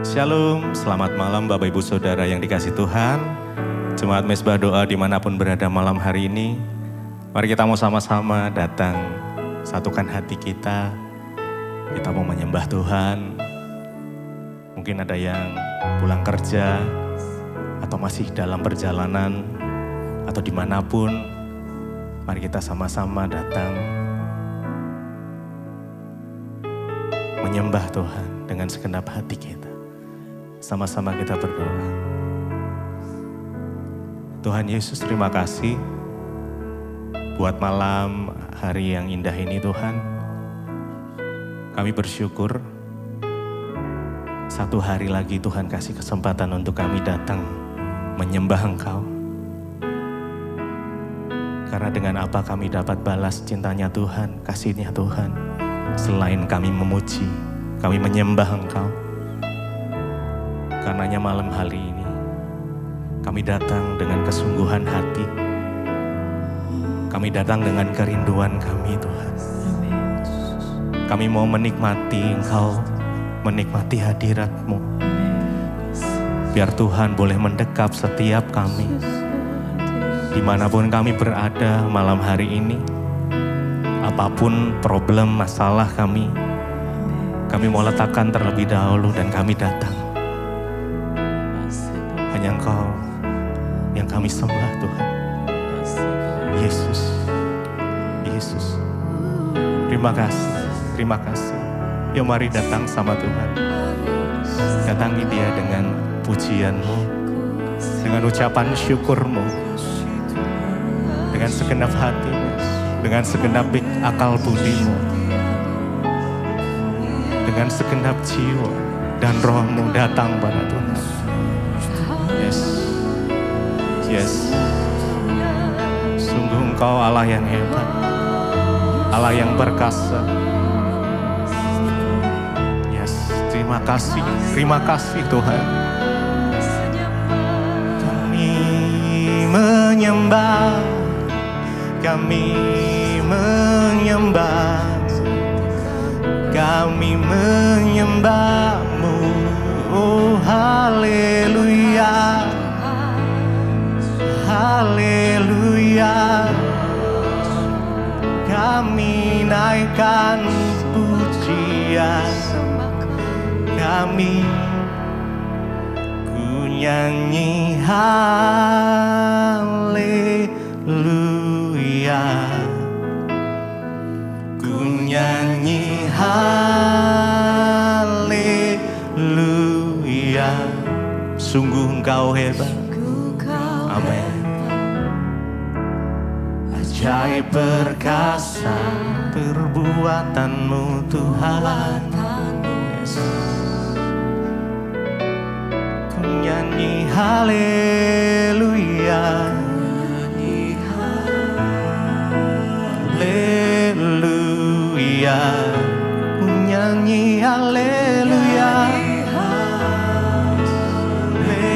Shalom, selamat malam Bapak Ibu Saudara yang dikasih Tuhan. Jemaat Mesbah Doa dimanapun berada malam hari ini. Mari kita mau sama-sama datang, satukan hati kita. Kita mau menyembah Tuhan. Mungkin ada yang pulang kerja, atau masih dalam perjalanan, atau dimanapun. Mari kita sama-sama datang, menyembah Tuhan dengan segenap hati kita. Sama-sama kita berdoa. Tuhan Yesus, terima kasih buat malam hari yang indah ini Tuhan. Kami bersyukur satu hari lagi Tuhan kasih kesempatan untuk kami datang menyembah Engkau. Karena dengan apa kami dapat balas cintanya Tuhan, kasihnya Tuhan. Selain kami memuji, kami menyembah Engkau. Karenanya malam hari ini kami datang dengan kesungguhan hati. Kami datang dengan kerinduan kami Tuhan. Kami mau menikmati Engkau, menikmati hadirat-Mu. Biar Tuhan boleh mendekap setiap kami. Dimanapun kami berada malam hari ini, apapun problem, masalah kami mau letakkan terlebih dahulu dan kami datang. Hanya Engkau yang kami sembah Tuhan. Yesus, Yesus. Terima kasih, terima kasih. Yuk mari datang sama Tuhan. Datangi Dia dengan pujian-Mu, dengan ucapan syukur-Mu, dengan segenap hati-Mu, dengan segenap akal budi-Mu, dengan segenap jiwa dan roh-Mu datang pada Tuhan. Yes, yes. Sungguh Engkau Allah yang hebat, Allah yang perkasa. Yes, terima kasih Tuhan. Kami menyembah, kami menyembah, kami menyembah-Mu. Oh haleluya, haleluya. Kami naikkan pujian, kami ku nyanyi haleluya, ku nyanyi haleluya. Sungguh Engkau hebat. Amin. Ajaib perkasa perbuatan-Mu Tuhan. Yes. Ku nyanyi haleluya, haleluya. Ku nyanyi haleluya, haleluya.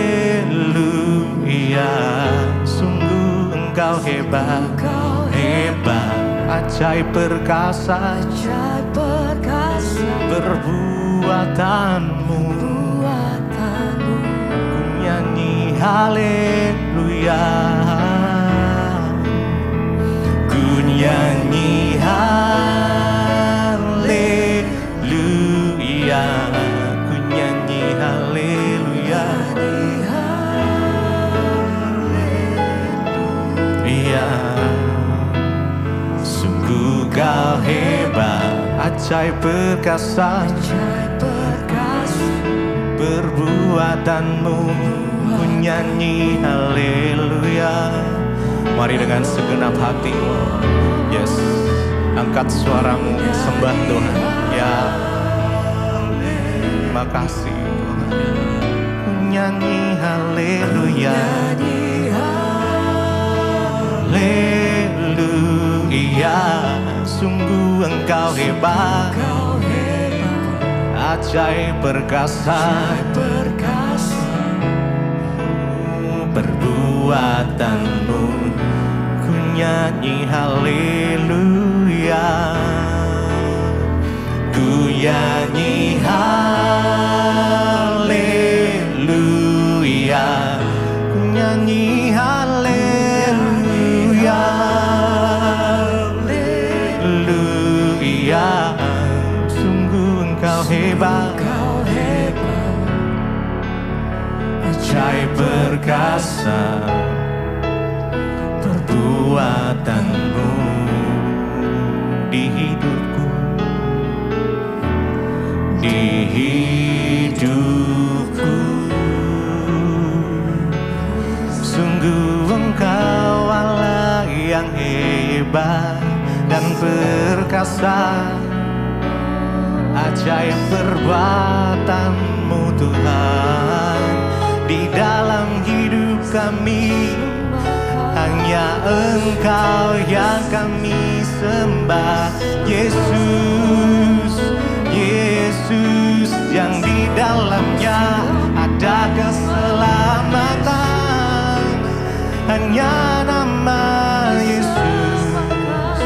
Sungguh Engkau hebat, hebat. Ajaib perkasa perbuatan-Mu. Ku nyanyi haleluya, ku nyanyi haleluya, ku nyanyi haleluya. Iya, sungguh Kau hebat, ajaib perkasa perbuatan-Mu. Ku nyanyi haleluya. Mari dengan segenap hati, yes, angkat suaramu, sembah Tuhan. Ya, terima kasih Tuhan. Ku nyanyi haleluya, haleluya. Sungguh Engkau hebat, ajaib perkasa perbuatan-Mu. Ku nyanyi haleluya, ku nyanyi haleluya. perkasa perbuatanmu di hidupku, di hidupku. Sungguh Engkau Allah yang hebat dan perkasa, ajaib perbuatanmu Tuhan di dalam hidup kami. Hanya Engkau yang kami sembah, Yesus, Yesus, yang di dalamnya ada keselamatan. Hanya nama Yesus,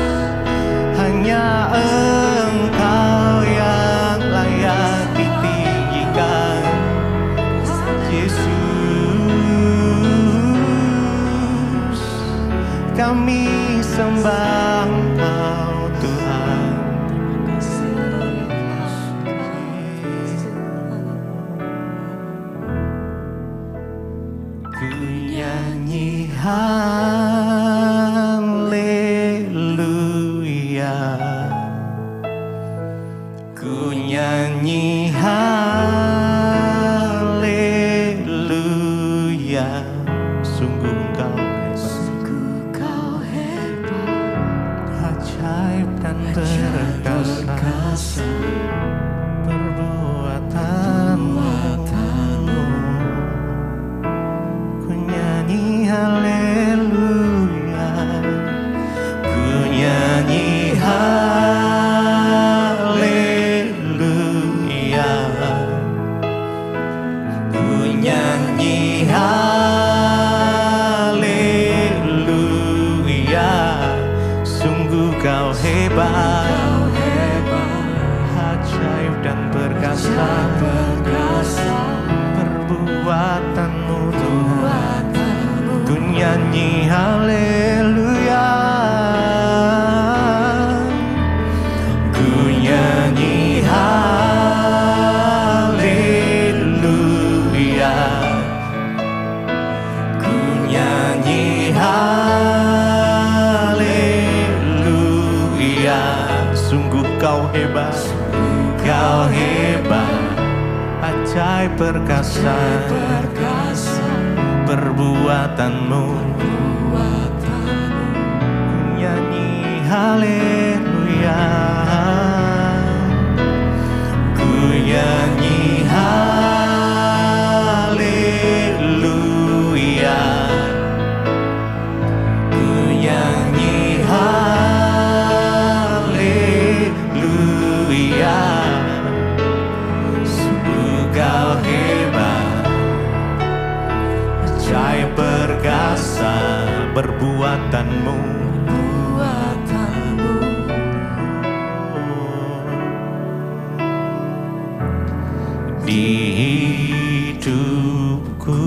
hanya Engkau yang layak ditinggikan, Yesus. Kami sembah Engkau Tuhan. Ku nyanyi haleluya, ku nyanyi haleluya. Sungguh Engkau ajaib dan perkasa perbuatanmu. Ku nyanyi haleluya, ku nyanyi haleluya, ku nyanyi haleluya. Sungguh Kau hebat, ajaib dan perkasa perbuatanmu Tuhan. Ku nyanyi haleluya, ku nyanyi haleluya, ku nyanyi haleluya. Sungguh Kau hebat, Kau hebat, ajaib perkasa perbuatanmu. Ku nyanyi haleluya, ku nyanyi haleluya, ku nyanyi haleluya. Sungguh Kau hebat, ajaib perkasa perbuatanmu. Di hidupku,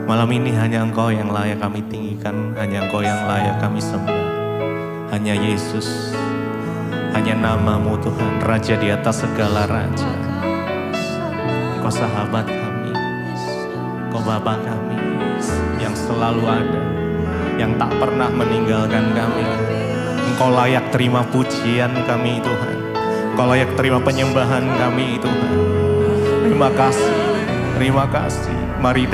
malam ini hanya Engkau yang layak kami tinggikan, hanya Engkau yang layak kami sembah. Hanya Yesus, hanya nama-Mu Tuhan, Raja di atas segala raja. Engkau sahabat kami, Engkau Bapa kami yang selalu ada, yang tak pernah meninggalkan kami. Engkau layak terima pujian kami Tuhan, Engkau layak terima penyembahan kami Tuhan. Terima kasih, terima kasih. Mari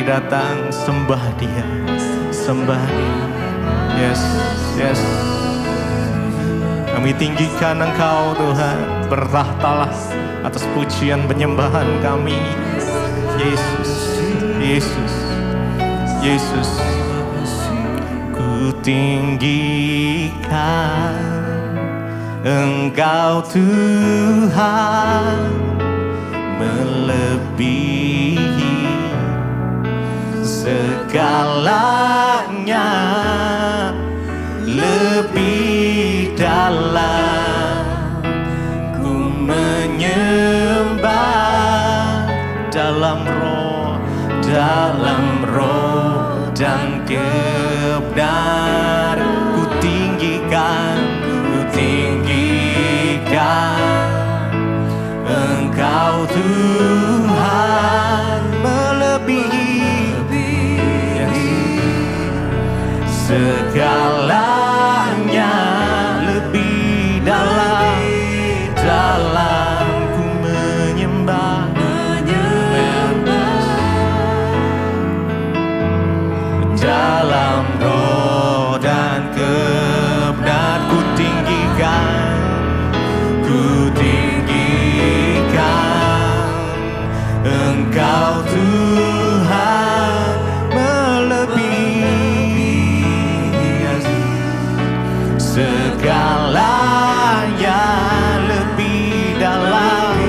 datang sembah Dia, sembah Dia. Yes, yes. Kami tinggikan Engkau Tuhan, bertahtalah atas pujian penyembahan kami. Yesus, Yesus, Yesus. Ku tinggikan Engkau Tuhan, melebihi segalanya, lebih dalam ku menyembah dalam roh dan kebenaran. Ku tinggikan Tuhan melebihi segalanya, lebih dalam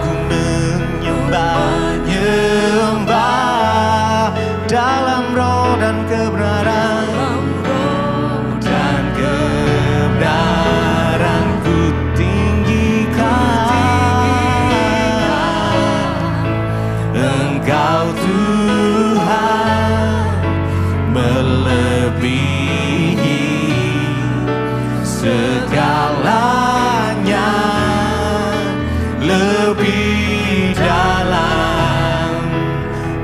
ku menyembah dalam roh dan kebenaran, ku tinggikan Engkau Tuhan melebihi segalanya, lebih dalam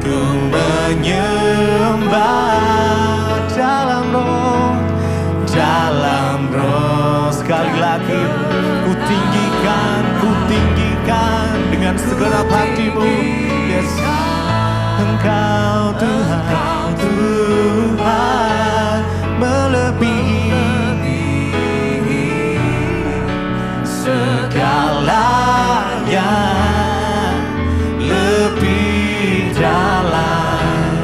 ku menyembah dalam roh, sekali lagi ku tinggikan dengan segenap hatimu. Yes, Engkau Tuhan melebihi segalanya, lebih dalam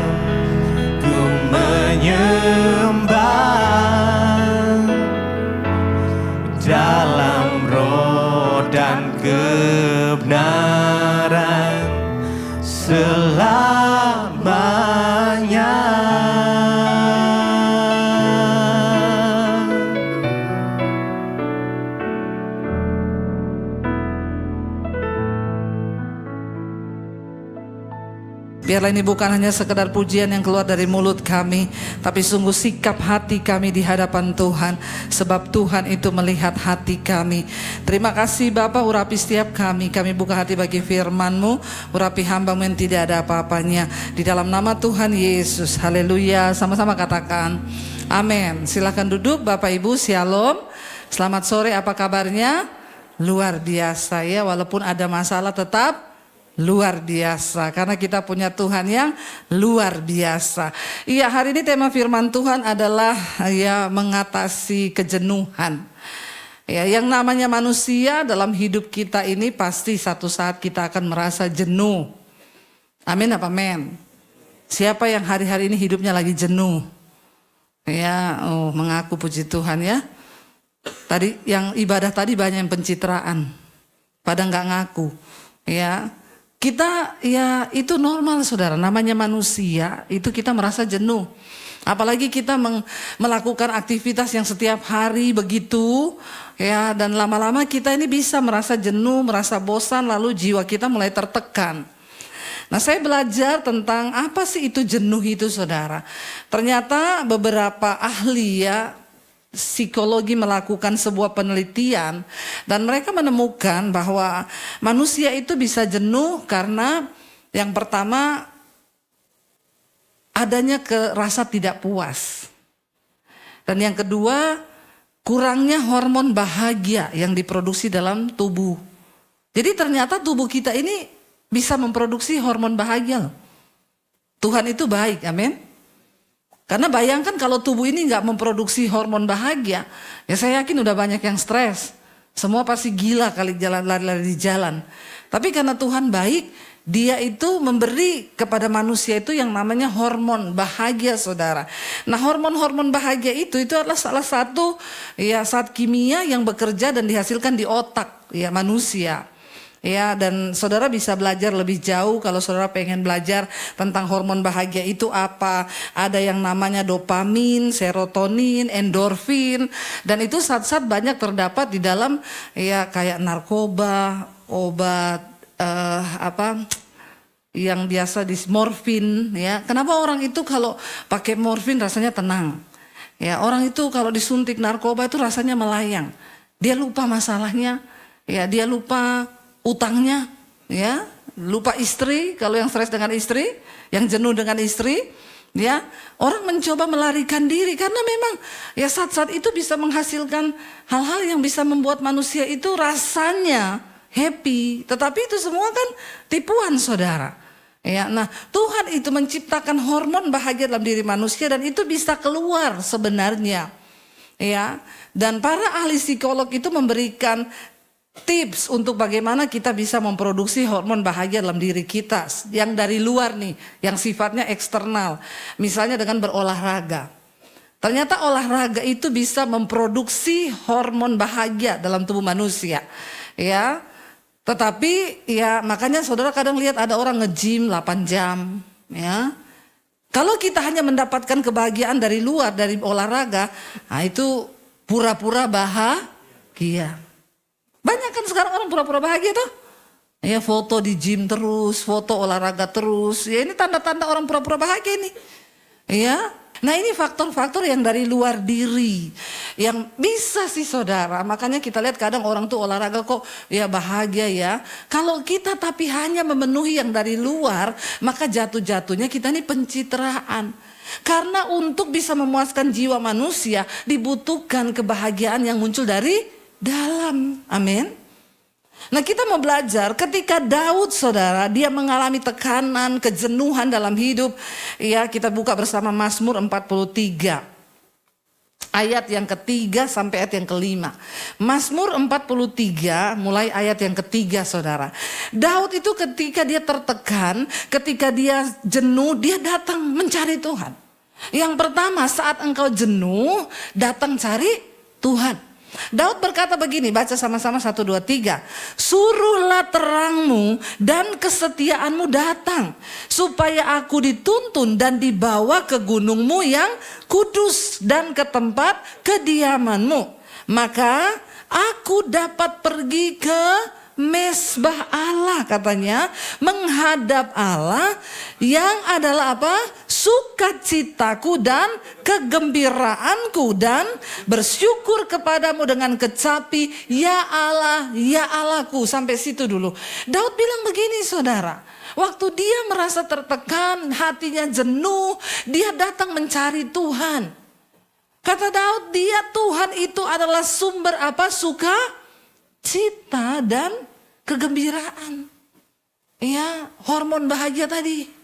ku menyembah dalam roh dan kebenaran selamanya. Biarlah ini bukan hanya sekedar pujian yang keluar dari mulut kami, tapi sungguh sikap hati kami di hadapan Tuhan, sebab Tuhan itu melihat hati kami. Terima kasih Bapa, urapi setiap kami buka hati bagi firman-Mu, urapi hamba-Mu yang tidak ada apa-apanya. Di dalam nama Tuhan Yesus, haleluya. Sama-sama katakan amin. Silakan duduk Bapak Ibu, shalom. Selamat sore, apa kabarnya? Luar biasa ya, walaupun ada masalah tetap luar biasa, karena kita punya Tuhan yang luar biasa. Iya, hari ini tema firman Tuhan adalah ya mengatasi kejenuhan. Ya, yang namanya manusia dalam hidup kita ini pasti satu saat kita akan merasa jenuh. Amin apa amin? Siapa yang hari-hari ini hidupnya lagi jenuh? Ya, mengaku puji Tuhan ya. Tadi yang ibadah tadi banyak yang pencitraan, pada nggak ngaku. Ya. Kita ya itu normal saudara, namanya manusia itu kita merasa jenuh. Apalagi kita melakukan aktivitas yang setiap hari begitu ya, dan lama-lama kita ini bisa merasa jenuh, merasa bosan, lalu jiwa kita mulai tertekan. Nah, saya belajar tentang apa sih itu jenuh itu saudara. Ternyata beberapa ahli ya psikologi melakukan sebuah penelitian dan mereka menemukan bahwa manusia itu bisa jenuh karena yang pertama adanya rasa tidak puas, dan yang kedua kurangnya hormon bahagia yang diproduksi dalam tubuh. Jadi ternyata tubuh kita ini bisa memproduksi hormon bahagia. Tuhan itu baik, amin. Karena bayangkan kalau tubuh ini nggak memproduksi hormon bahagia, ya saya yakin udah banyak yang stres. Semua pasti gila kali lari-lari di jalan. Tapi karena Tuhan baik, Dia itu memberi kepada manusia itu yang namanya hormon bahagia saudara. Nah, hormon-hormon bahagia itu adalah salah satu ya zat kimia yang bekerja dan dihasilkan di otak ya manusia. Ya, dan saudara bisa belajar lebih jauh kalau saudara pengen belajar tentang hormon bahagia itu apa. Ada yang namanya dopamin, serotonin, endorfin, dan itu zat-zat banyak terdapat di dalam ya kayak narkoba, obat yang biasa di morfin ya. Kenapa orang itu kalau pakai morfin rasanya tenang? Ya, orang itu kalau disuntik narkoba itu rasanya melayang. Dia lupa masalahnya, ya dia lupa utangnya, ya, lupa istri, kalau yang stres dengan istri, yang jenuh dengan istri, ya, orang mencoba melarikan diri karena memang ya zat-zat itu bisa menghasilkan hal-hal yang bisa membuat manusia itu rasanya happy, tetapi itu semua kan tipuan saudara. Ya, nah Tuhan itu menciptakan hormon bahagia dalam diri manusia dan itu bisa keluar sebenarnya, ya, dan para ahli psikolog itu memberikan tips untuk bagaimana kita bisa memproduksi hormon bahagia dalam diri kita yang dari luar nih, yang sifatnya eksternal. Misalnya dengan berolahraga. Ternyata olahraga itu bisa memproduksi hormon bahagia dalam tubuh manusia. Ya. Tetapi ya makanya saudara kadang lihat ada orang nge-gym 8 jam, ya. Kalau kita hanya mendapatkan kebahagiaan dari luar, dari olahraga, nah itu pura-pura bahagia. Banyak kan sekarang orang pura-pura bahagia tuh. Ya foto di gym terus, foto olahraga terus. Ya ini tanda-tanda orang pura-pura bahagia ini. Ya. Nah ini faktor-faktor yang dari luar diri. Yang bisa sih saudara. Makanya kita lihat kadang orang tuh olahraga kok ya bahagia ya. Kalau kita tapi hanya memenuhi yang dari luar, maka jatuh-jatuhnya kita ini pencitraan. Karena untuk bisa memuaskan jiwa manusia dibutuhkan kebahagiaan yang muncul dari dalam. Amin. Nah kita mau belajar ketika Daud saudara dia mengalami tekanan, kejenuhan dalam hidup. Ya kita buka bersama Mazmur 43. Ayat yang ketiga sampai ayat yang kelima. Mazmur 43 mulai ayat yang ketiga saudara. Daud itu ketika dia tertekan, ketika dia jenuh, dia datang mencari Tuhan. Yang pertama saat engkau jenuh datang cari Tuhan. Daud berkata begini, baca sama-sama 1, 2, 3. Suruhlah terangmu dan kesetiaanmu datang, supaya aku dituntun dan dibawa ke gunungmu yang kudus dan ke tempat kediamanmu. Maka aku dapat pergi ke mesbah Allah katanya, menghadap Allah yang adalah apa? Sukacitaku dan kegembiraanku, dan bersyukur kepadamu dengan kecapi, ya Allah, ya Allahku. Sampai situ dulu. Daud bilang begini saudara, waktu dia merasa tertekan, hatinya jenuh, dia datang mencari Tuhan. Kata Daud, dia Tuhan itu adalah sumber apa? Sukacita dan kegembiraan. Ya, hormon bahagia tadi.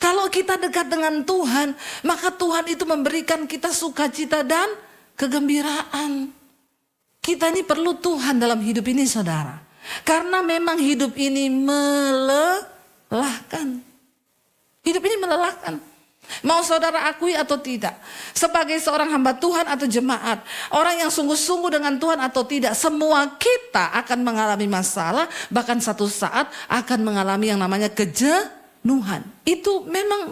Kalau kita dekat dengan Tuhan, maka Tuhan itu memberikan kita sukacita dan kegembiraan. Kita ini perlu Tuhan dalam hidup ini saudara. Karena memang hidup ini melelahkan. Hidup ini melelahkan. Mau saudara akui atau tidak, sebagai seorang hamba Tuhan atau jemaat, orang yang sungguh-sungguh dengan Tuhan atau tidak, semua kita akan mengalami masalah, bahkan satu saat akan mengalami yang namanya kejenuhan. Itu memang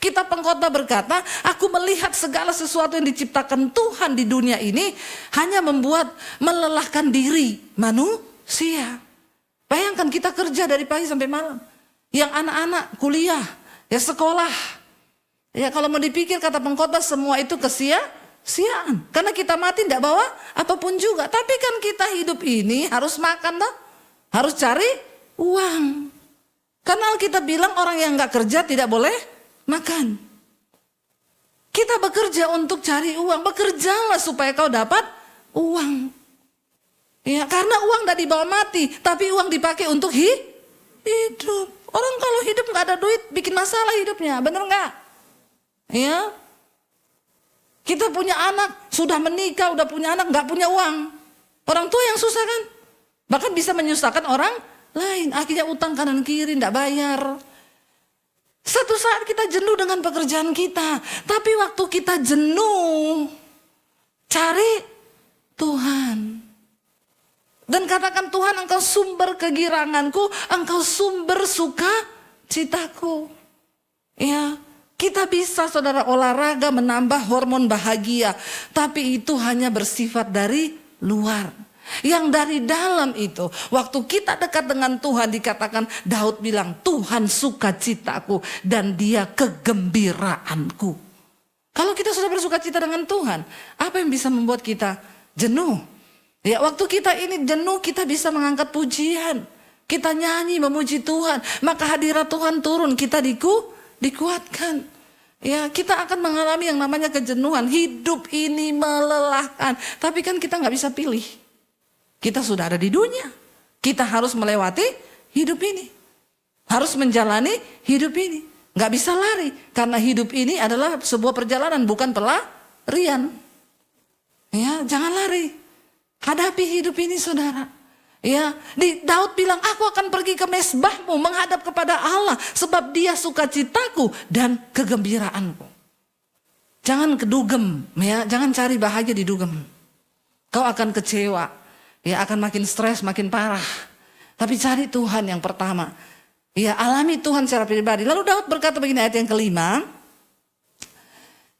kita pengkhotbah berkata, aku melihat segala sesuatu yang diciptakan Tuhan di dunia ini hanya membuat melelahkan diri manusia. Bayangkan kita kerja dari pagi sampai malam, yang anak-anak kuliah, ya sekolah. Ya kalau mau dipikir kata pengkhotbah semua itu kesia-siaan. Karena kita mati tidak bawa apapun juga. Tapi kan kita hidup ini harus makan toh. Harus cari uang. Karena kita bilang orang yang gak kerja tidak boleh makan. Kita bekerja untuk cari uang. Bekerjalah supaya kau dapat uang. Ya karena uang tidak dibawa mati. Tapi uang dipakai untuk hidup. Orang kalau hidup gak ada duit bikin masalah hidupnya. Bener gak? Ya, kita punya anak, sudah menikah, udah punya anak, nggak punya uang. Orang tua yang susah kan, bahkan bisa menyusahkan orang lain. Akhirnya utang kanan kiri, nggak bayar. Satu saat kita jenuh dengan pekerjaan kita, tapi waktu kita jenuh, cari Tuhan. Dan katakan Tuhan, engkau sumber kegiranganku, engkau sumber sukacitaku. Ya. Kita bisa saudara olahraga menambah hormon bahagia. Tapi itu hanya bersifat dari luar. Yang dari dalam itu. Waktu kita dekat dengan Tuhan dikatakan Daud bilang Tuhan sukacitaku dan dia kegembiraanku. Kalau kita sudah bersukacita dengan Tuhan. Apa yang bisa membuat kita jenuh? Ya waktu kita ini jenuh kita bisa mengangkat pujian. Kita nyanyi memuji Tuhan. Maka hadirat Tuhan turun kita dikuatkan. Ya kita akan mengalami yang namanya kejenuhan. Hidup ini melelahkan. Tapi kan kita gak bisa pilih. Kita sudah ada di dunia. Kita harus melewati hidup ini. Harus menjalani hidup ini. Gak bisa lari. Karena hidup ini adalah sebuah perjalanan bukan pelarian. Ya jangan lari. Hadapi hidup ini saudara. Ya, Daud bilang, aku akan pergi ke mezbahmu menghadap kepada Allah sebab dia sukacitaku dan kegembiraanku. Jangan kedugem, ya, jangan cari bahagia di dugem. Kau akan kecewa, ya, akan makin stres, makin parah. Tapi cari Tuhan yang pertama. Ya, alami Tuhan secara pribadi. Lalu Daud berkata begini, ayat yang kelima.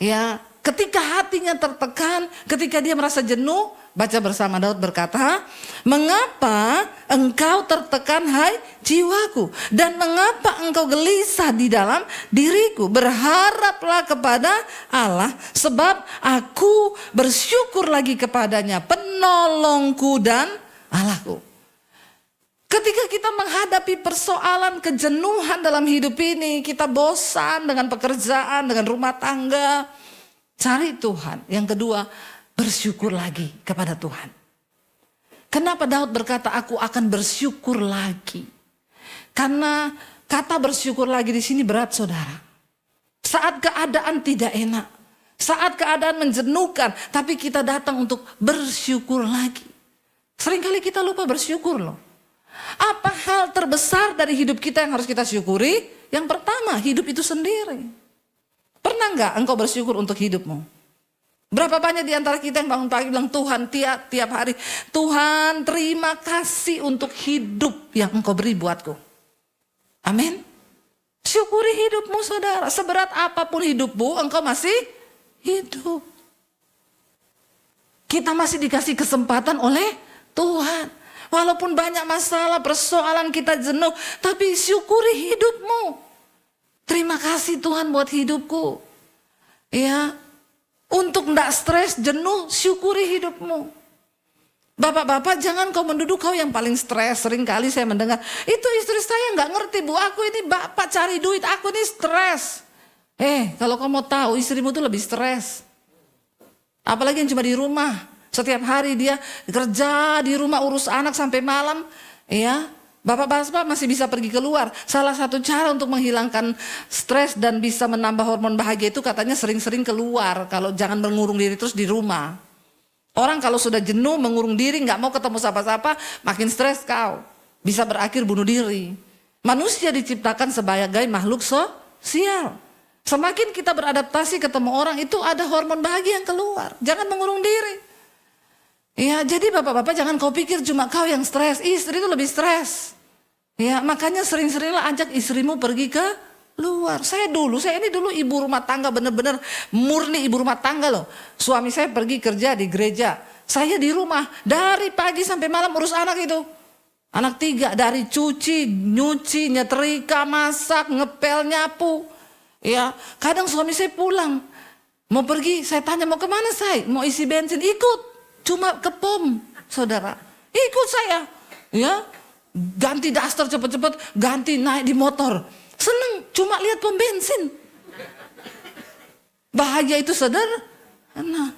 Ya, ketika hatinya tertekan, ketika dia merasa jenuh, baca bersama. Daud berkata, mengapa engkau tertekan hai jiwaku, dan mengapa engkau gelisah di dalam diriku? Berharaplah kepada Allah, sebab aku bersyukur lagi kepadanya, penolongku dan Allahku. Ketika kita menghadapi persoalan kejenuhan dalam hidup ini, kita bosan dengan pekerjaan, dengan rumah tangga, cari Tuhan. Yang kedua, bersyukur lagi kepada Tuhan. Kenapa Daud berkata, aku akan bersyukur lagi? Karena kata bersyukur lagi di sini berat saudara. Saat keadaan tidak enak, saat keadaan menjenuhkan, tapi kita datang untuk bersyukur lagi. Seringkali kita lupa bersyukur loh. Apa hal terbesar dari hidup kita yang harus kita syukuri? Yang pertama, hidup itu sendiri. Pernah nggak engkau bersyukur untuk hidupmu? Berapa banyak di antara kita yang bangun pagi bilang, Tuhan tiap hari, Tuhan terima kasih untuk hidup yang engkau beri buatku. Amin. Syukuri hidupmu saudara. Seberat apapun hidupmu, engkau masih hidup. Kita masih dikasih kesempatan oleh Tuhan. Walaupun banyak masalah, persoalan, kita jenuh, tapi syukuri hidupmu. Terima kasih Tuhan buat hidupku. Ya, untuk tidak stres, jenuh, syukuri hidupmu. Bapak-bapak, jangan kau menduduk kau yang paling stres. Seringkali saya mendengar, itu istri saya nggak ngerti bu, aku ini bapak cari duit, aku ini stres. Kalau kau mau tahu, istrimu tuh lebih stres. Apalagi yang cuma di rumah. Setiap hari dia kerja di rumah, urus anak sampai malam. Ya, bapak-bapak masih bisa pergi keluar. Salah satu cara untuk menghilangkan stres dan bisa menambah hormon bahagia itu katanya sering-sering keluar. Kalau jangan mengurung diri terus di rumah. Orang kalau sudah jenuh mengurung diri, nggak mau ketemu siapa-siapa, makin stres kau. Bisa berakhir bunuh diri. Manusia diciptakan sebagai makhluk sosial. Semakin kita beradaptasi ketemu orang, itu ada hormon bahagia yang keluar. Jangan mengurung diri. Ya, jadi bapak-bapak jangan kau pikir cuma kau yang stres, istri itu lebih stres. Ya, makanya sering-seringlah ajak istrimu pergi ke luar. Saya ini dulu ibu rumah tangga, benar-benar murni ibu rumah tangga loh. Suami saya pergi kerja di gereja, saya di rumah dari pagi sampai malam urus anak itu. Anak 3, dari cuci, nyuci, nyetrika, masak, ngepel, nyapu. Ya, kadang suami saya pulang, mau pergi, saya tanya mau kemana saya? Mau isi bensin, ikut. Cuma ke pom, saudara. Ikut saya. Ya, ganti daster cepet-cepet, ganti naik di motor. Seneng, cuma lihat pom bensin. Bahagia itu saudara. Nah,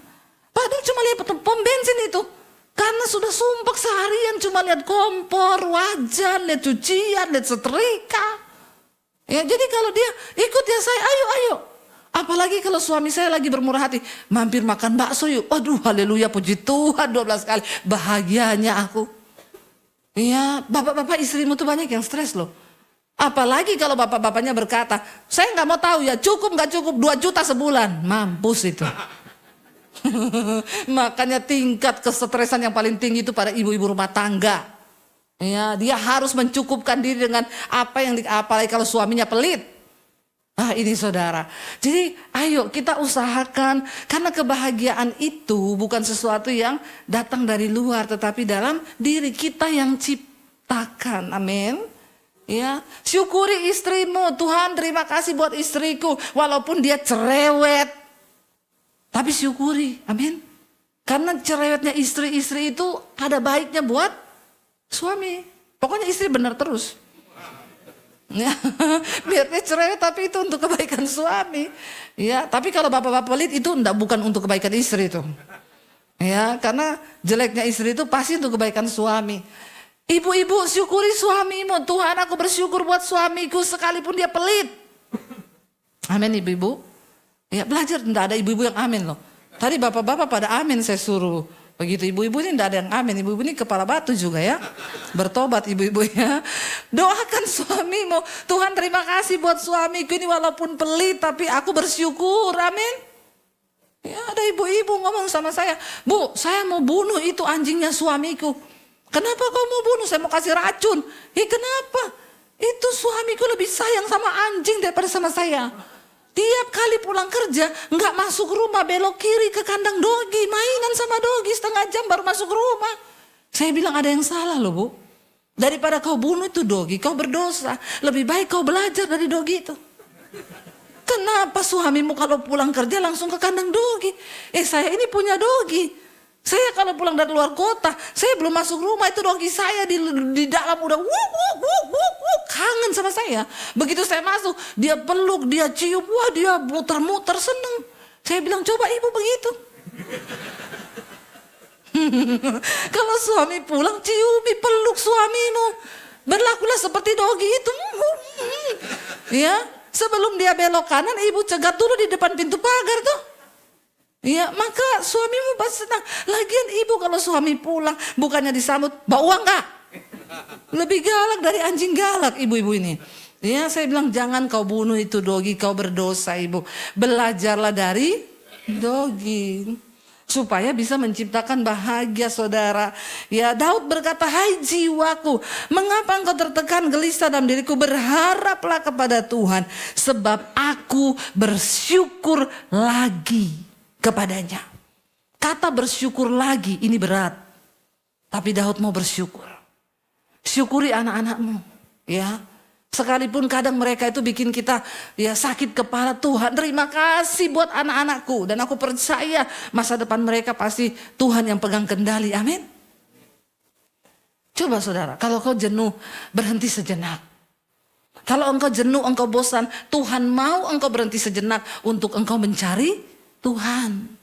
padahal cuma lihat pom bensin itu. Karena sudah sumpah seharian cuma lihat kompor, wajan, lihat cucian, lihat setrika. Ya, jadi kalau dia ikut ya saya, ayo. Apalagi kalau suami saya lagi bermurah hati, mampir makan bakso yuk. Aduh, haleluya, puji Tuhan 12 kali. Bahagianya aku. Iya, bapak-bapak istrimu tuh banyak yang stres loh. Apalagi kalau bapak-bapaknya berkata, saya nggak mau tahu ya, cukup nggak cukup 2 juta sebulan. Mampus itu. Makanya tingkat kesetresan yang paling tinggi itu pada ibu-ibu rumah tangga. Ya, dia harus mencukupkan diri dengan apa yang apalagi kalau suaminya pelit. Ini saudara. Jadi ayo kita usahakan, karena kebahagiaan itu bukan sesuatu yang datang dari luar, tetapi dalam diri kita yang ciptakan. Amin. Ya, syukuri istrimu. Tuhan terima kasih buat istriku, walaupun dia cerewet. Tapi syukuri. Amin. Karena cerewetnya istri-istri itu ada baiknya buat suami. Pokoknya istri benar terus. Ya, biar dia cerewet tapi itu untuk kebaikan suami. Ya, tapi kalau bapak-bapak pelit itu bukan untuk kebaikan istri itu. Ya, karena jeleknya istri itu pasti untuk kebaikan suami. Ibu-ibu syukuri suamimu. Tuhan, aku bersyukur buat suamiku sekalipun dia pelit. Amin ibu-ibu. Ya, belajar, enggak ada ibu-ibu yang amin loh. Tadi bapak-bapak pada amin saya suruh. Begitu ibu-ibu ini tidak ada yang amin. Ibu-ibu ini kepala batu juga ya. Bertobat ibu-ibu ya. Doakan suamimu. Tuhan terima kasih buat suamiku ini walaupun pelit tapi aku bersyukur. Amin. Ya ada ibu-ibu ngomong sama saya. Bu, saya mau bunuh itu anjingnya suamiku. Kenapa kau mau bunuh? Saya mau kasih racun. Kenapa? Itu suamiku lebih sayang sama anjing daripada sama saya. Tiap kali pulang kerja, nggak masuk rumah, belok kiri ke kandang dogi, mainan sama dogi setengah jam baru masuk rumah. Saya bilang ada yang salah loh bu. Daripada kau bunuh itu dogi, kau berdosa. Lebih baik kau belajar dari dogi itu. Kenapa suamimu kalau pulang kerja langsung ke kandang dogi? Saya ini punya dogi. Saya kalau pulang dari luar kota, saya belum masuk rumah itu dogi saya di dalam udah kangen sama saya. Begitu saya masuk, dia peluk, dia cium, wah dia muter-muter seneng. Saya bilang coba ibu begitu. Kalau suami pulang ciumi, peluk suamimu. Berlakulah seperti dogi itu. Ya, sebelum dia belok kanan, ibu cegat dulu di depan pintu pagar tuh. Ya, maka suamimu pasti senang. Lagian ibu kalau suami pulang bukannya disambut, bawa uang enggak? Lebih galak dari anjing galak ibu-ibu ini. Ya, saya bilang jangan kau bunuh itu dogi, kau berdosa ibu. Belajarlah dari dogi. Supaya bisa menciptakan bahagia saudara. Ya, Daud berkata, hai jiwaku, mengapa engkau tertekan gelisah dalam diriku? Berharaplah kepada Tuhan, sebab aku bersyukur lagi kepadanya. Kata bersyukur lagi ini berat. Tapi Daud mau bersyukur. Syukuri anak-anakmu. Ya. Sekalipun kadang mereka itu bikin kita ya sakit kepala, Tuhan terima kasih buat anak-anakku. Dan aku percaya masa depan mereka pasti Tuhan yang pegang kendali. Amin. Coba saudara, kalau kau jenuh berhenti sejenak. Kalau engkau jenuh, engkau bosan, Tuhan mau engkau berhenti sejenak untuk engkau mencari Tuhan.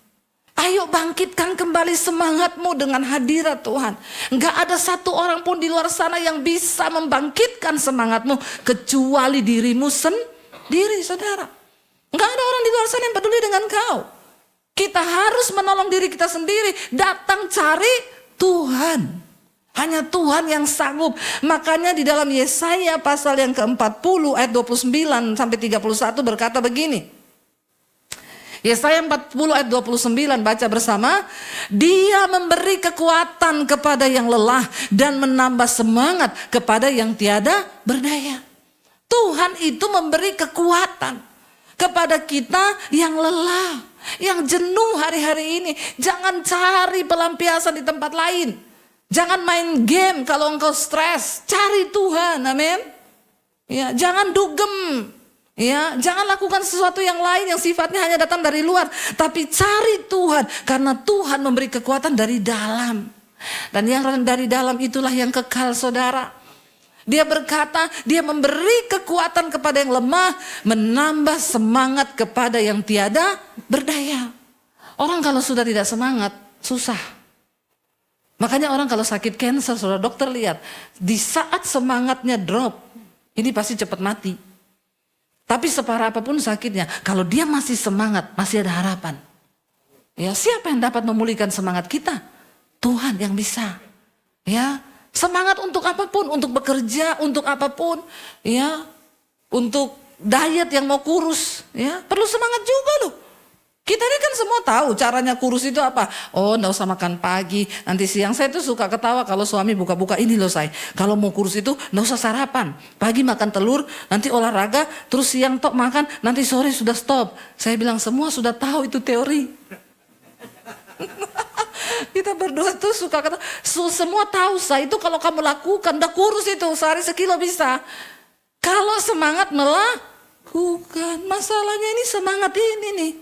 Ayo bangkitkan kembali semangatmu dengan hadirat Tuhan. Enggak ada satu orang pun di luar sana yang bisa membangkitkan semangatmu kecuali dirimu sendiri, saudara. Enggak ada orang di luar sana yang peduli dengan kau. Kita harus menolong diri kita sendiri. Datang cari Tuhan. Hanya Tuhan yang sanggup. Makanya di dalam Yesaya pasal yang ke-40 ayat 29 sampai 31 berkata begini. Yesaya 40 ayat 29 baca bersama. Dia memberi kekuatan kepada yang lelah dan menambah semangat kepada yang tiada berdaya. Tuhan itu memberi kekuatan kepada kita yang lelah, yang jenuh hari-hari ini. Jangan cari pelampiasan di tempat lain. Jangan main game kalau engkau stres. Cari Tuhan, amin. Ya, jangan dugem. Ya, jangan lakukan sesuatu yang lain yang sifatnya hanya datang dari luar, tapi cari Tuhan karena Tuhan memberi kekuatan dari dalam. Dan yang dari dalam itulah yang kekal, saudara. Dia berkata, dia memberi kekuatan kepada yang lemah, menambah semangat kepada yang tiada berdaya. Orang kalau sudah tidak semangat, susah. Makanya orang kalau sakit kanker, saudara, dokter lihat, di saat semangatnya drop, ini pasti cepat mati. Tapi separah apapun sakitnya, kalau dia masih semangat, masih ada harapan. Ya, siapa yang dapat memulihkan semangat kita? Tuhan yang bisa. Ya, semangat untuk apapun, untuk bekerja, untuk apapun, ya, untuk diet yang mau kurus, ya, perlu semangat juga loh. Kita ini kan semua tahu caranya kurus itu apa. Oh, enggak usah makan pagi, nanti siang. Saya tuh suka ketawa kalau suami buka-buka, ini loh saya. Kalau mau kurus itu enggak usah sarapan. Pagi makan telur, nanti olahraga, terus siang tok makan, nanti sore sudah stop. Saya bilang semua sudah tahu itu teori. Kita berdua tuh suka kata, semua tahu saya itu kalau kamu lakukan, udah kurus itu, sehari sekilo bisa. Kalau semangat melakukan, masalahnya ini semangat ini nih.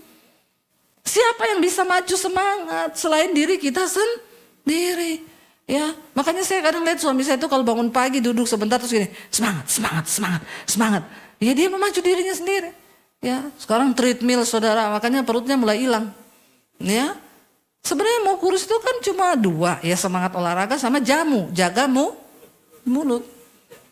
Siapa yang bisa maju semangat selain diri kita sendiri? Ya, makanya saya kadang lihat suami saya itu kalau bangun pagi duduk sebentar terus gini, semangat. Ya dia memacu dirinya sendiri. Ya, sekarang treadmill saudara, makanya perutnya mulai hilang. Ya, sebenarnya mau kurus itu kan cuma dua, ya semangat olahraga sama jamu, jaga mulut.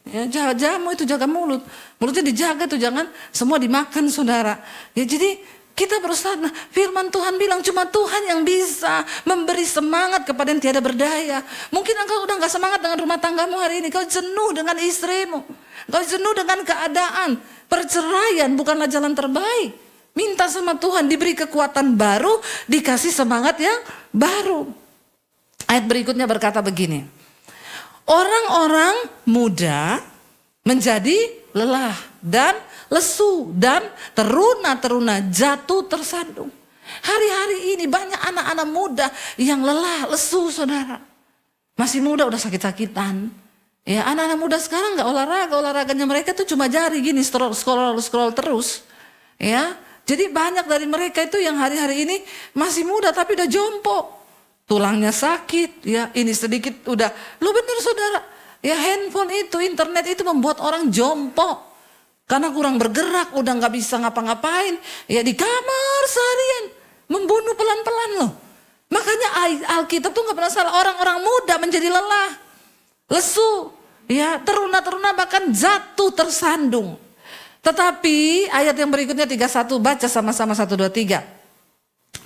Ya, jamu itu jaga mulut. Mulutnya dijaga tuh, jangan semua dimakan saudara. Ya jadi Kita berusaha, nah, firman Tuhan bilang cuma Tuhan yang bisa memberi semangat kepada yang tiada berdaya. Mungkin engkau udah gak semangat dengan rumah tanggamu hari ini. Kau jenuh dengan istrimu. Kau jenuh dengan keadaan. Perceraian bukanlah jalan terbaik. Minta sama Tuhan diberi kekuatan baru, dikasih semangat yang baru. Ayat berikutnya berkata begini. Orang-orang muda menjadi lelah dan lesu dan teruna-teruna jatuh tersandung. Hari-hari ini banyak anak-anak muda yang lelah, lesu saudara. Masih muda udah sakit-sakitan. Ya, anak-anak muda sekarang gak olahraga, olahraganya mereka tuh cuma jari gini, scroll terus. Ya, jadi banyak dari mereka itu yang hari-hari ini masih muda tapi udah jompo. Tulangnya sakit, ya ini sedikit udah. Lu bener saudara, ya handphone itu, internet itu membuat orang jompo. Karena kurang bergerak, udah gak bisa ngapa-ngapain. Ya di kamar seharian, membunuh pelan-pelan loh. Makanya Alkitab tuh gak pernah salah, orang-orang muda menjadi lelah, lesu, ya teruna-teruna bahkan jatuh tersandung. Tetapi ayat yang berikutnya 31, baca sama-sama 1, 2, 3.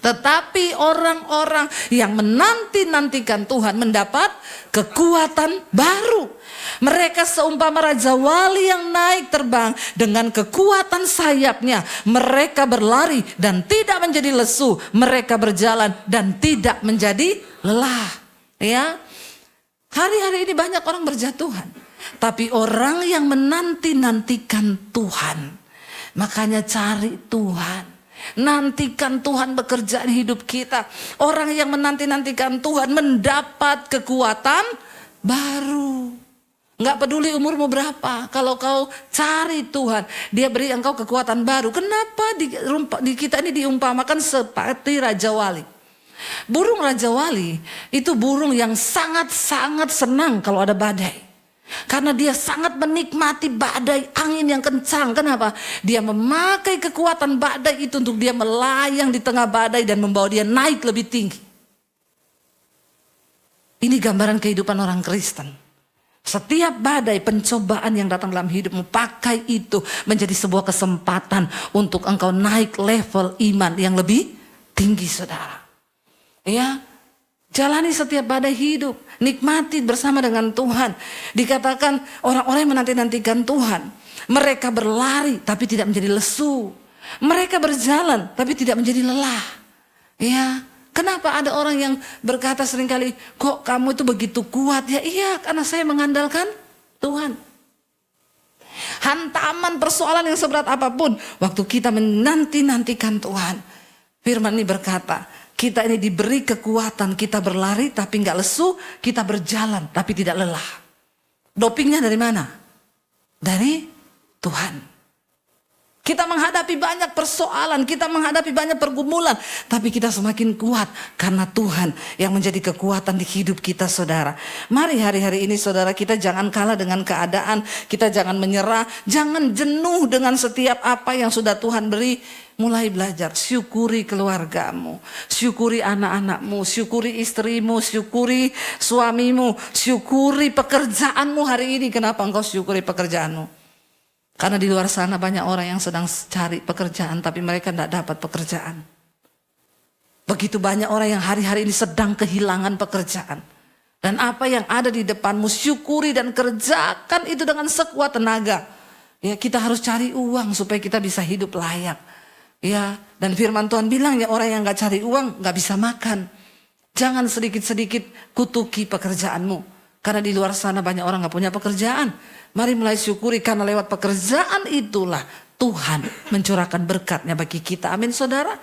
Tetapi orang-orang yang menanti-nantikan Tuhan mendapat kekuatan baru. Mereka seumpama raja wali yang naik terbang dengan kekuatan sayapnya. Mereka berlari dan tidak menjadi lesu. Mereka berjalan dan tidak menjadi lelah. Ya, hari-hari ini banyak orang berjatuhan. Tapi orang yang menanti-nantikan Tuhan, makanya cari Tuhan. Nantikan Tuhan bekerja di hidup kita. Orang yang menanti-nantikan Tuhan mendapat kekuatan baru. Gak peduli umurmu berapa. Kalau kau cari Tuhan, Dia beri engkau kekuatan baru. Kenapa di kita ini diumpamakan seperti Raja Wali? Burung Raja Wali itu burung yang sangat-sangat senang kalau ada badai. Karena dia sangat menikmati badai, angin yang kencang. Kenapa? Dia memakai kekuatan badai itu untuk dia melayang di tengah badai dan membawa dia naik lebih tinggi. Ini gambaran kehidupan orang Kristen. Setiap badai, pencobaan yang datang dalam hidupmu, pakai itu menjadi sebuah kesempatan untuk engkau naik level iman yang lebih tinggi, saudara. Ya, jalani setiap badai hidup, nikmati bersama dengan Tuhan. Dikatakan orang-orang yang menanti-nantikan Tuhan, mereka berlari tapi tidak menjadi lesu. Mereka berjalan tapi tidak menjadi lelah. Ya, kenapa ada orang yang berkata seringkali, kok kamu itu begitu kuat? Ya iya, karena saya mengandalkan Tuhan. Hantaman persoalan yang seberat apapun, waktu kita menanti-nantikan Tuhan, firman ini berkata, kita ini diberi kekuatan, kita berlari tapi nggak lesu, kita berjalan tapi tidak lelah. Dopingnya dari mana? Dari Tuhan. Kita menghadapi banyak persoalan, kita menghadapi banyak pergumulan, tapi kita semakin kuat karena Tuhan yang menjadi kekuatan di hidup kita, saudara. Mari hari-hari ini saudara, kita jangan kalah dengan keadaan, kita jangan menyerah, jangan jenuh dengan setiap apa yang sudah Tuhan beri. Mulai belajar, syukuri keluargamu, syukuri anak-anakmu, syukuri istrimu, syukuri suamimu, syukuri pekerjaanmu hari ini. Kenapa engkau syukuri pekerjaanmu? Karena di luar sana banyak orang yang sedang cari pekerjaan tapi mereka tidak dapat pekerjaan. Begitu banyak orang yang hari-hari ini sedang kehilangan pekerjaan. Dan apa yang ada di depanmu, syukuri dan kerjakan itu dengan sekuat tenaga. Ya, kita harus cari uang supaya kita bisa hidup layak. Ya, dan firman Tuhan bilang ya, orang yang gak cari uang gak bisa makan. Jangan sedikit-sedikit kutuki pekerjaanmu. Karena di luar sana banyak orang gak punya pekerjaan. Mari mulai syukuri karena lewat pekerjaan itulah Tuhan mencurahkan berkatnya bagi kita. Amin saudara.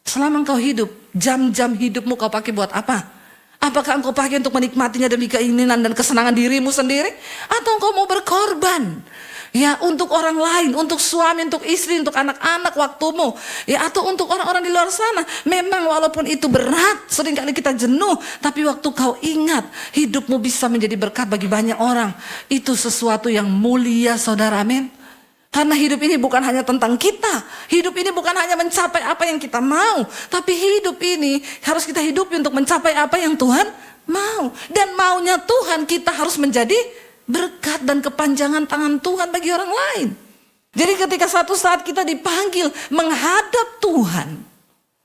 Selama engkau hidup, jam-jam hidupmu kau pakai buat apa? Apakah engkau pakai untuk menikmatinya demi keinginan dan kesenangan dirimu sendiri? Atau engkau mau berkorban? Ya, untuk orang lain, untuk suami, untuk istri, untuk anak-anak waktumu. Ya, atau untuk orang-orang di luar sana. Memang walaupun itu berat, seringkali kita jenuh. Tapi waktu kau ingat, hidupmu bisa menjadi berkat bagi banyak orang. Itu sesuatu yang mulia, saudara, amin. Karena hidup ini bukan hanya tentang kita. Hidup ini bukan hanya mencapai apa yang kita mau. Tapi hidup ini harus kita hidupi untuk mencapai apa yang Tuhan mau. Dan maunya Tuhan kita harus menjadi berkat dan kepanjangan tangan Tuhan bagi orang lain. Jadi ketika satu saat kita dipanggil menghadap Tuhan,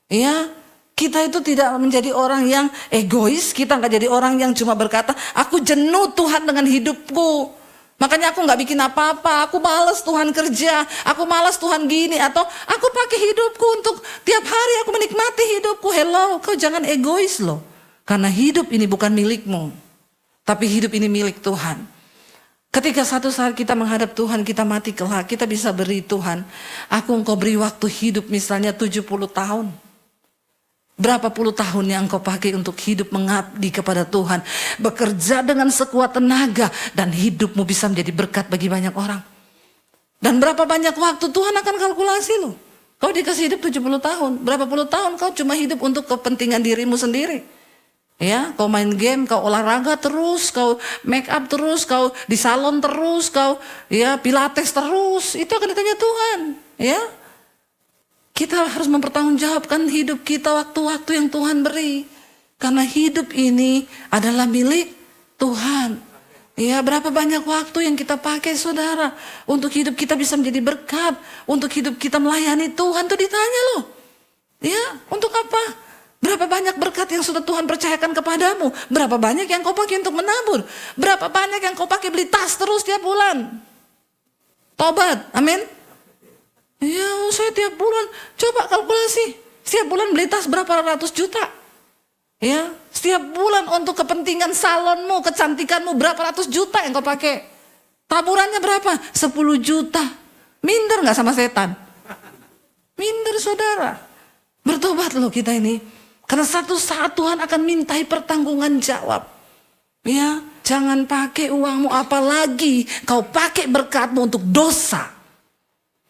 ya, kita itu tidak menjadi orang yang egois, kita nggak jadi orang yang cuma berkata, aku jenuh Tuhan dengan hidupku, makanya aku nggak bikin apa-apa, aku malas Tuhan kerja, aku malas Tuhan gini, atau aku pakai hidupku untuk tiap hari aku menikmati hidupku. Hello, kau jangan egois loh, karena hidup ini bukan milikmu, tapi hidup ini milik Tuhan. Ketika satu saat kita menghadap Tuhan, kita mati kelak, kita bisa beri Tuhan, aku engkau beri waktu hidup misalnya 70 tahun. Berapa puluh tahun yang engkau pakai untuk hidup mengabdi kepada Tuhan. Bekerja dengan sekuat tenaga dan hidupmu bisa menjadi berkat bagi banyak orang. Dan berapa banyak waktu Tuhan akan kalkulasi loh. Kau dikasih hidup 70 tahun, berapa puluh tahun kau cuma hidup untuk kepentingan dirimu sendiri. Ya, kau main game, kau olahraga terus, kau make up terus, kau di salon terus, kau ya pilates terus, itu akan ditanya Tuhan, ya. Kita harus mempertanggungjawabkan hidup kita waktu-waktu yang Tuhan beri, karena hidup ini adalah milik Tuhan. Ya, berapa banyak waktu yang kita pakai saudara untuk hidup kita bisa menjadi berkat, untuk hidup kita melayani Tuhan, tuh ditanya loh, ya, untuk apa? Berapa banyak berkat yang sudah Tuhan percayakan kepadamu? Berapa banyak yang kau pakai untuk menabur? Berapa banyak yang kau pakai beli tas terus tiap bulan? Tobat, amin. Ya, saya tiap bulan, coba kalkulasi. Setiap bulan beli tas berapa ratus juta? Ya, setiap bulan untuk kepentingan salonmu, kecantikanmu berapa ratus juta yang kau pakai? Taburannya berapa? 10 juta. Minder gak sama setan? Minder saudara. Bertobat loh kita ini. Karena satu saat Tuhan akan mintai pertanggungan jawab. Ya, jangan pakai uangmu, apalagi kau pakai berkatmu untuk dosa.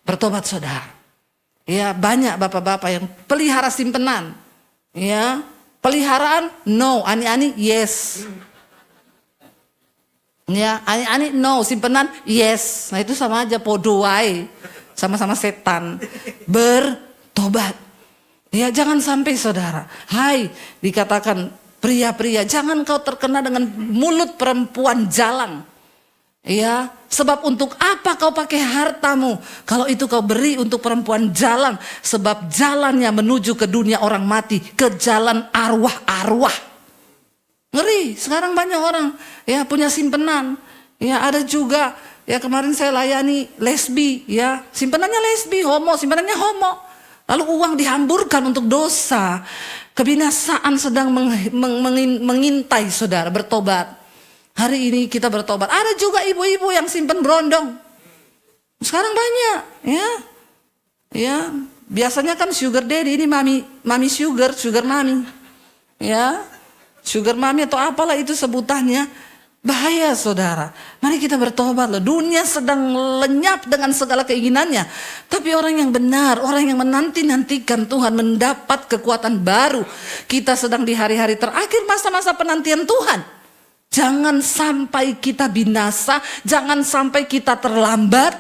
Bertobat saudara. Ya, banyak bapak-bapak yang pelihara simpenan. Ya, peliharaan no, ani-ani yes. Ya, ani-ani no, simpenan yes. Nah itu sama aja podoai, sama-sama setan. Bertobat. Ya, jangan sampai saudara, hai dikatakan pria-pria, jangan kau terkena dengan mulut perempuan jalang. Ya, sebab untuk apa kau pakai hartamu kalau itu kau beri untuk perempuan jalang, sebab jalannya menuju ke dunia orang mati, ke jalan arwah-arwah. Ngeri, sekarang banyak orang ya punya simpenan. Ya, ada juga ya kemarin saya layani lesbi, ya, simpenannya lesbi, homo, simpenannya homo. Lalu uang dihamburkan untuk dosa. Kebinasaan sedang mengintai saudara, bertobat. Hari ini kita bertobat. Ada juga ibu-ibu yang simpen berondong. Sekarang banyak, ya. Ya, biasanya kan sugar daddy, ini mami sugar mami. Ya. Sugar mami atau apalah itu sebutannya. Bahaya saudara. Mari kita bertobat loh. Dunia sedang lenyap dengan segala keinginannya. Tapi orang yang benar, orang yang menanti-nantikan Tuhan mendapat kekuatan baru. Kita sedang di hari-hari terakhir masa-masa penantian Tuhan. Jangan sampai kita binasa, jangan sampai kita terlambat,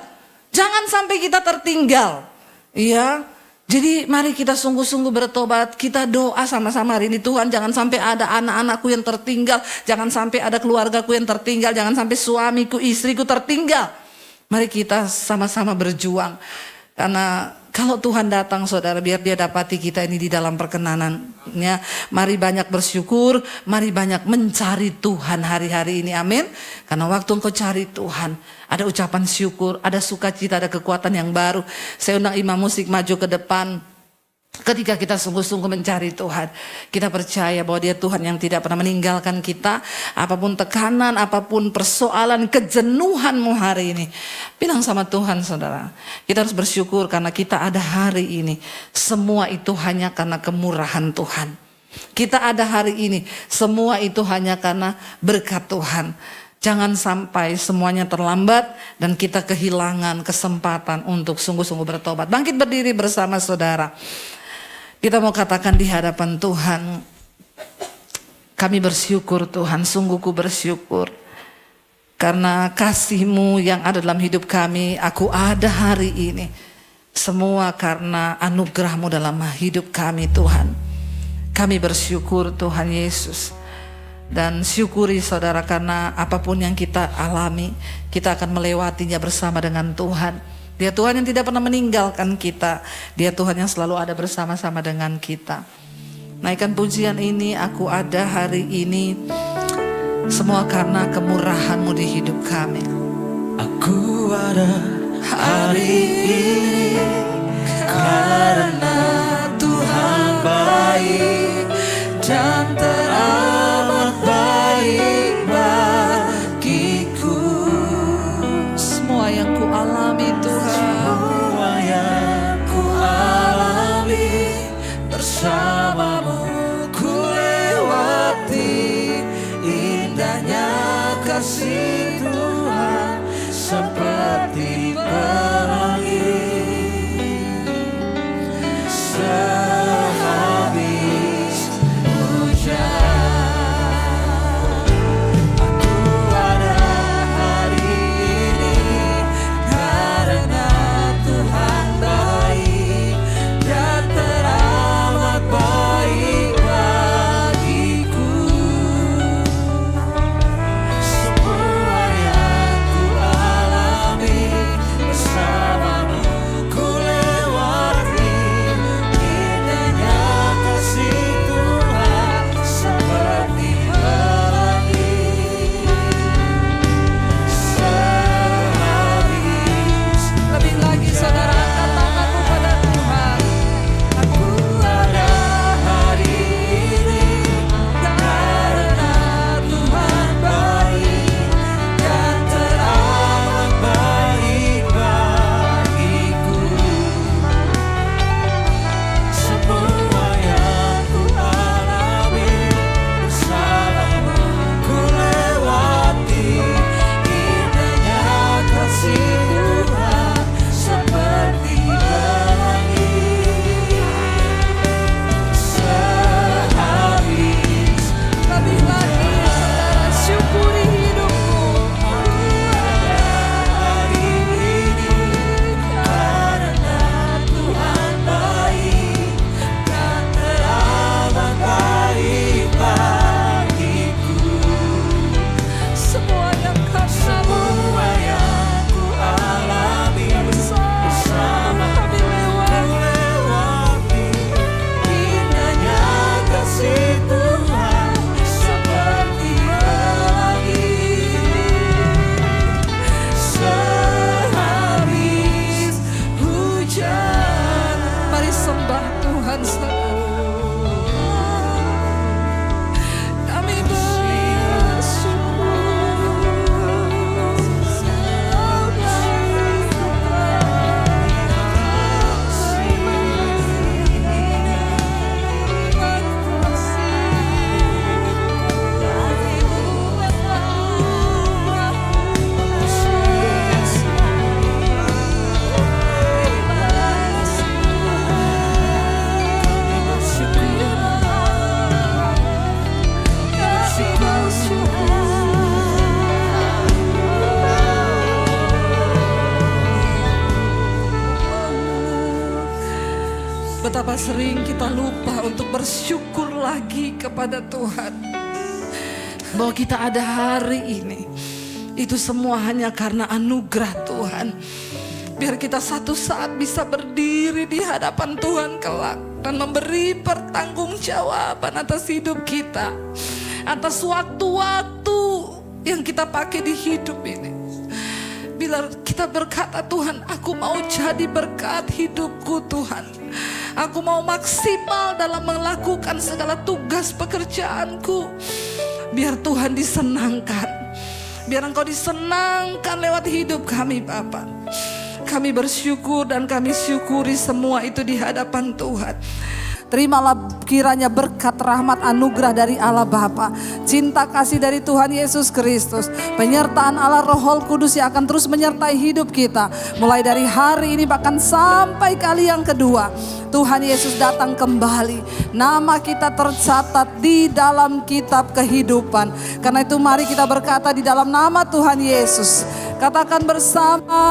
jangan sampai kita tertinggal. Iya. Jadi mari kita sungguh-sungguh bertobat, kita doa sama-sama hari ini, Tuhan jangan sampai ada anak-anakku yang tertinggal, jangan sampai ada keluargaku yang tertinggal, jangan sampai suamiku, istriku tertinggal. Mari kita sama-sama berjuang, karena kalau Tuhan datang saudara, biar dia dapati kita ini di dalam perkenanannya. Mari banyak bersyukur, mari banyak mencari Tuhan hari-hari ini, amin. Karena waktu engkau cari Tuhan, ada ucapan syukur, ada sukacita, ada kekuatan yang baru. Saya undang imam musik maju ke depan. Ketika kita sungguh-sungguh mencari Tuhan, kita percaya bahwa Dia Tuhan yang tidak pernah meninggalkan kita. Apapun tekanan, apapun persoalan, kejenuhanmu hari ini, bilang sama Tuhan saudara. Kita harus bersyukur karena kita ada hari ini. Semua itu hanya karena kemurahan Tuhan. Kita ada hari ini, semua itu hanya karena berkat Tuhan. Jangan sampai semuanya terlambat dan kita kehilangan kesempatan untuk sungguh-sungguh bertobat. Bangkit berdiri bersama saudara. Kita mau katakan di hadapan Tuhan, kami bersyukur Tuhan, sungguh ku bersyukur. Karena kasih-Mu yang ada dalam hidup kami, aku ada hari ini. Semua karena anugerah-Mu dalam hidup kami Tuhan. Kami bersyukur Tuhan Yesus. Dan syukuri saudara karena apapun yang kita alami, kita akan melewatinya bersama dengan Tuhan. Dia Tuhan yang tidak pernah meninggalkan kita. Dia Tuhan yang selalu ada bersama-sama dengan kita. Naikkan pujian ini, aku ada hari ini, semua karena kemurahan-Mu di hidup kami. Aku ada hari ini karena Tuhan baik dan teramat baik bagiku. Semua yang ku alami Tuhan, Semua yang ku alami bersama-Mu ku lewati. Indahnya kasih Tuhan seperti pelangi. Sehabis hujan, aku ada hari ini karena Tuhan baik dan teramat baik bagiku. Semua yang ku alami bersama-Mu ku lewati. Indahnya kasih Tuhan seperti pelangi. Sehabis lebih lagi saudara angkat tanganmu pada Tuhan. aku ada hari ini karena Tuhan baik dan teramat baik bagiku. Semua yang ku alami bersama-Mu ku lewati. Indahnya kasih Tuhan seperti pelangi. Sehabis Lebih lagi saudara syukuri hidupmu. hari ini karena Tuhan baik dan teramat baik bagiku. Semua yang kamu Semua yang ku alami bersama kami lewati. indahnya kasih Tuhan seperti pelangi. Sehabis hujan, Mari sembah Tuhan saudara. Kami betapa sering kita lupa untuk bersyukur lagi kepada Tuhan. Bahwa kita ada hari ini, itu semua hanya karena anugerah Tuhan. Biar kita satu saat bisa berdiri di hadapan Tuhan kelak dan memberi pertanggungjawaban atas hidup kita, atas waktu-waktu yang kita pakai di hidup ini. Bila kita berkata, Tuhan, aku mau jadi berkat hidupku Tuhan. Aku mau maksimal dalam melakukan segala tugas pekerjaanku. Biar Tuhan disenangkan. Biar Engkau disenangkan lewat hidup kami Bapa. Kami bersyukur dan kami syukuri semua itu di hadapan Tuhan. Terimalah kiranya berkat, rahmat, anugerah dari Allah Bapa, cinta kasih dari Tuhan Yesus Kristus, penyertaan Allah Roh Kudus yang akan terus menyertai hidup kita. Mulai dari hari ini bahkan sampai kali yang kedua Tuhan Yesus datang kembali. Nama kita tercatat di dalam kitab kehidupan. Karena itu mari kita berkata di dalam nama Tuhan Yesus. Katakan bersama.